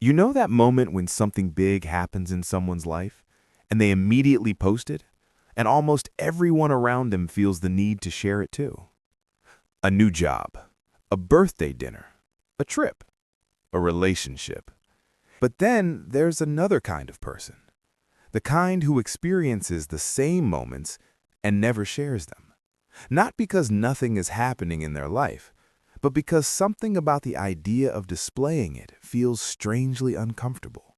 You know that moment when something big happens in someone's life, and they immediately post it, and almost everyone around them feels the need to share it too? A new job, a birthday dinner, a trip, a relationship. But then there's another kind of person, the kind who experiences the same moments and never shares them. Not because nothing is happening in their life, but because something about the idea of displaying it feels strangely uncomfortable.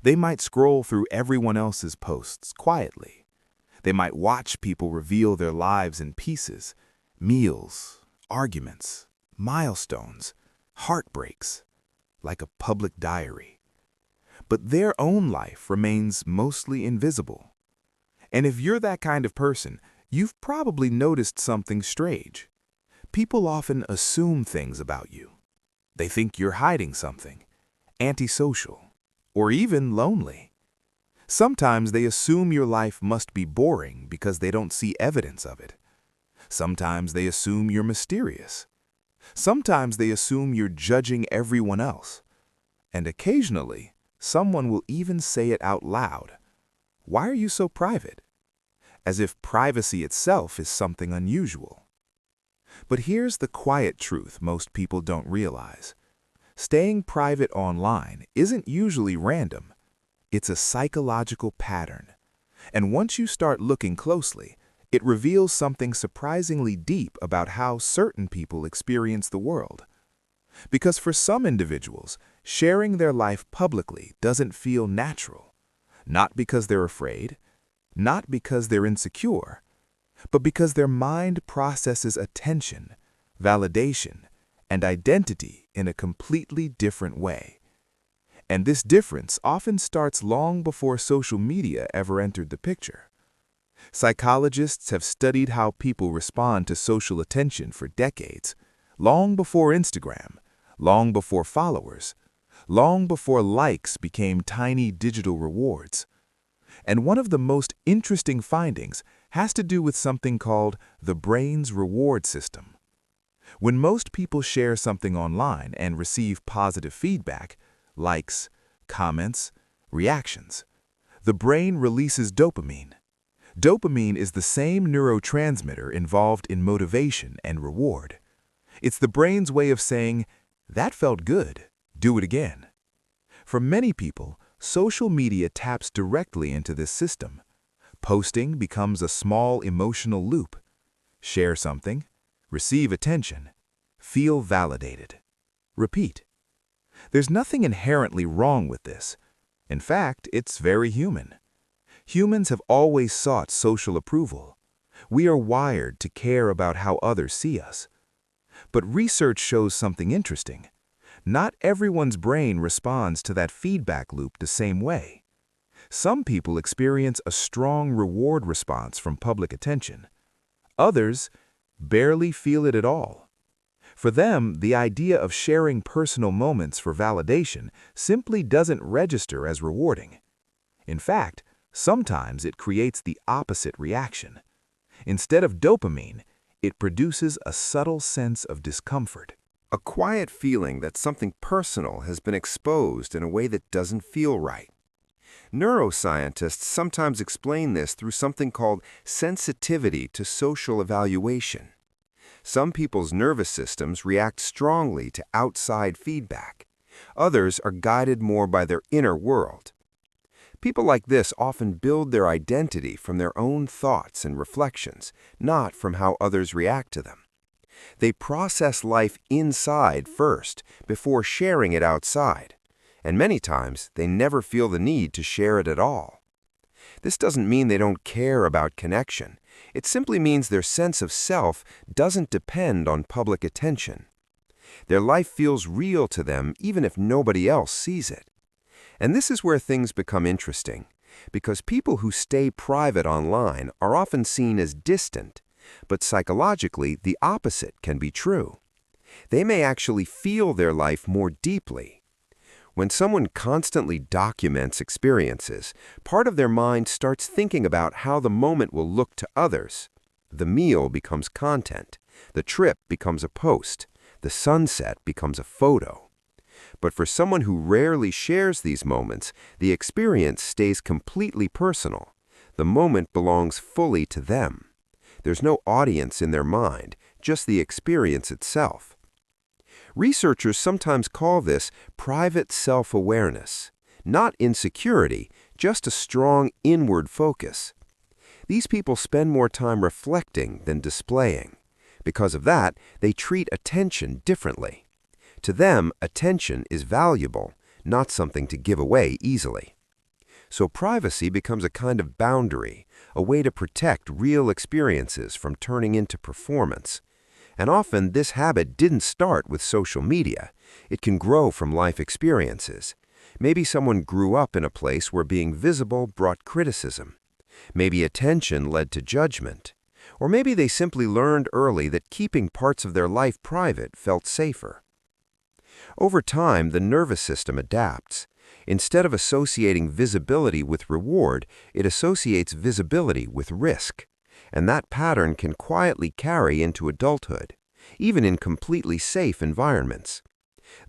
They might scroll through everyone else's posts quietly. They might watch people reveal their lives in pieces, meals, arguments, milestones, heartbreaks, like a public diary. But their own life remains mostly invisible. And if you're that kind of person, you've probably noticed something strange. People often assume things about you. They think you're hiding something, antisocial, or even lonely. Sometimes they assume your life must be boring because they don't see evidence of it. Sometimes they assume you're mysterious. Sometimes they assume you're judging everyone else. And occasionally, someone will even say it out loud. Why are you so private? As if privacy itself is something unusual. But here's the quiet truth most people don't realize. Staying private online isn't usually random. It's a psychological pattern. And once you start looking closely, it reveals something surprisingly deep about how certain people experience the world. Because for some individuals, sharing their life publicly doesn't feel natural. Not because they're afraid, not because they're insecure, but because their mind processes attention, validation, and identity in a completely different way. And this difference often starts long before social media ever entered the picture. Psychologists have studied how people respond to social attention for decades, long before Instagram, long before followers, long before likes became tiny digital rewards. And one of the most interesting findings has to do with something called the brain's reward system. When most people share something online and receive positive feedback, likes, comments, reactions, the brain releases dopamine. Dopamine is the same neurotransmitter involved in motivation and reward. It's the brain's way of saying, "That felt good, do it again." For many people, social media taps directly into this system. Posting becomes a small emotional loop. Share something, receive attention, feel validated. Repeat. There's nothing inherently wrong with this. In fact, it's very human. Humans have always sought social approval. We are wired to care about how others see us. But research shows something interesting. Not everyone's brain responds to that feedback loop the same way. Some people experience a strong reward response from public attention. Others barely feel it at all. For them, the idea of sharing personal moments for validation simply doesn't register as rewarding. In fact, sometimes it creates the opposite reaction. Instead of dopamine, it produces a subtle sense of discomfort. A quiet feeling that something personal has been exposed in a way that doesn't feel right. Neuroscientists sometimes explain this through something called sensitivity to social evaluation. Some people's nervous systems react strongly to outside feedback. Others are guided more by their inner world. People like this often build their identity from their own thoughts and reflections, not from how others react to them. They process life inside first, before sharing it outside. And many times, they never feel the need to share it at all. This doesn't mean they don't care about connection. It simply means their sense of self doesn't depend on public attention. Their life feels real to them even if nobody else sees it. And this is where things become interesting, because people who stay private online are often seen as distant, but psychologically, the opposite can be true. They may actually feel their life more deeply. When someone constantly documents experiences, part of their mind starts thinking about how the moment will look to others. The meal becomes content. The trip becomes a post. The sunset becomes a photo. But for someone who rarely shares these moments, the experience stays completely personal. The moment belongs fully to them. There's no audience in their mind, just the experience itself. Researchers sometimes call this private self-awareness. Not insecurity, just a strong inward focus. These people spend more time reflecting than displaying. Because of that, they treat attention differently. To them, attention is valuable, not something to give away easily. So privacy becomes a kind of boundary, a way to protect real experiences from turning into performance. And often this habit didn't start with social media. It can grow from life experiences. Maybe someone grew up in a place where being visible brought criticism. Maybe attention led to judgment. Or maybe they simply learned early that keeping parts of their life private felt safer. Over time, the nervous system adapts. Instead of associating visibility with reward, it associates visibility with risk. And that pattern can quietly carry into adulthood, even in completely safe environments.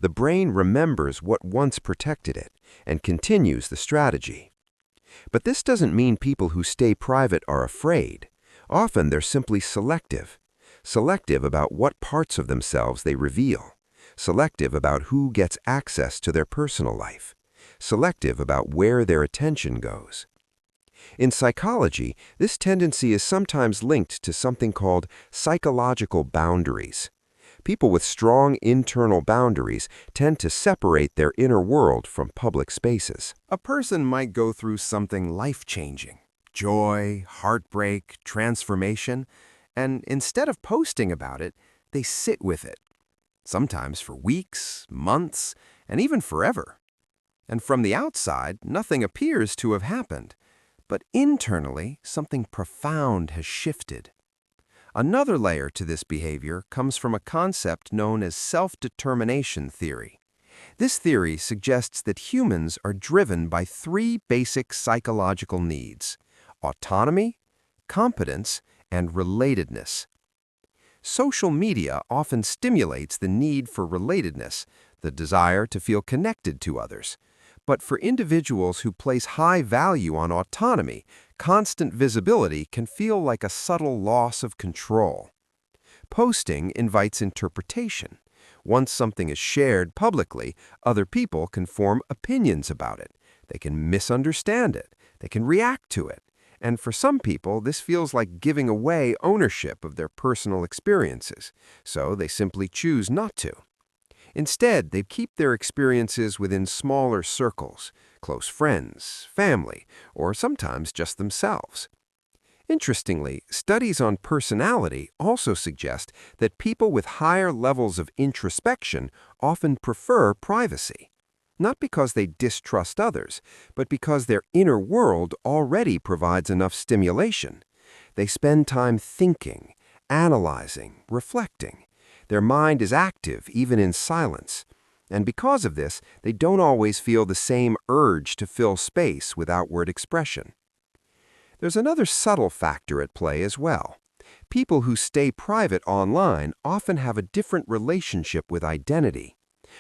The brain remembers what once protected it and continues the strategy. But this doesn't mean people who stay private are afraid. Often they're simply selective. Selective about what parts of themselves they reveal. Selective about who gets access to their personal life. Selective about where their attention goes. In psychology, this tendency is sometimes linked to something called psychological boundaries. People with strong internal boundaries tend to separate their inner world from public spaces. A person might go through something life-changing, joy, heartbreak, transformation, and instead of posting about it, they sit with it, sometimes for weeks, months, and even forever. And from the outside, nothing appears to have happened, but internally, something profound has shifted. Another layer to this behavior comes from a concept known as self-determination theory. This theory suggests that humans are driven by three basic psychological needs: autonomy, competence, and relatedness. Social media often stimulates the need for relatedness, the desire to feel connected to others. But for individuals who place high value on autonomy, constant visibility can feel like a subtle loss of control. Posting invites interpretation. Once something is shared publicly, other people can form opinions about it. They can misunderstand it. They can react to it. And for some people, this feels like giving away ownership of their personal experiences, so they simply choose not to. Instead, they keep their experiences within smaller circles, close friends, family, or sometimes just themselves. Interestingly, studies on personality also suggest that people with higher levels of introspection often prefer privacy. Not because they distrust others, but because their inner world already provides enough stimulation. They spend time thinking, analyzing, reflecting. Their mind is active even in silence. And because of this, they don't always feel the same urge to fill space with outward expression. There's another subtle factor at play as well. People who stay private online often have a different relationship with identity.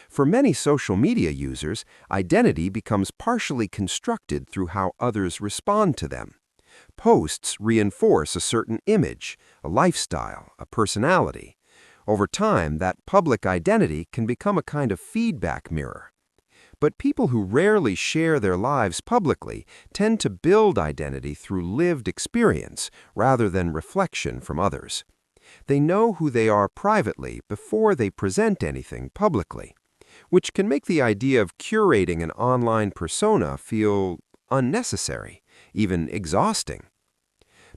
For many social media users, identity becomes partially constructed through how others respond to them. Posts reinforce a certain image, a lifestyle, a personality. Over time, that public identity can become a kind of feedback mirror. But people who rarely share their lives publicly tend to build identity through lived experience rather than reflection from others. They know who they are privately before they present anything publicly, which can make the idea of curating an online persona feel unnecessary, even exhausting.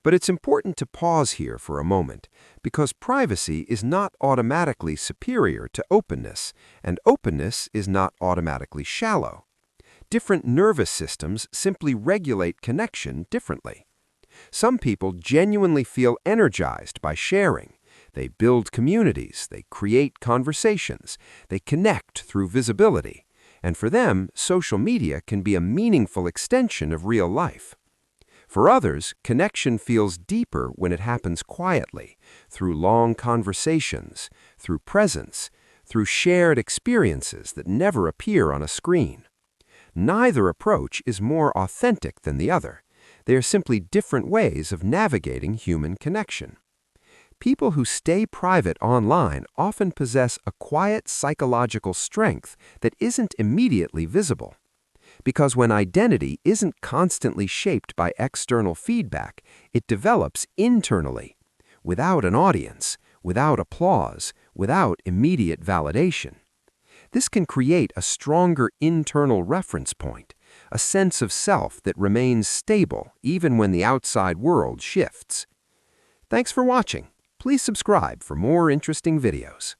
But it's important to pause here for a moment, because privacy is not automatically superior to openness, and openness is not automatically shallow. Different nervous systems simply regulate connection differently. Some people genuinely feel energized by sharing. They build communities, they create conversations, they connect through visibility, and for them, social media can be a meaningful extension of real life. For others, connection feels deeper when it happens quietly, through long conversations, through presence, through shared experiences that never appear on a screen. Neither approach is more authentic than the other. They are simply different ways of navigating human connection. People who stay private online often possess a quiet psychological strength that isn't immediately visible. Because when identity isn't constantly shaped by external feedback, it develops internally, without an audience, without applause, without immediate validation. This can create a stronger internal reference point, a sense of self that remains stable even when the outside world shifts. Thanks for watching. Please subscribe for more interesting videos.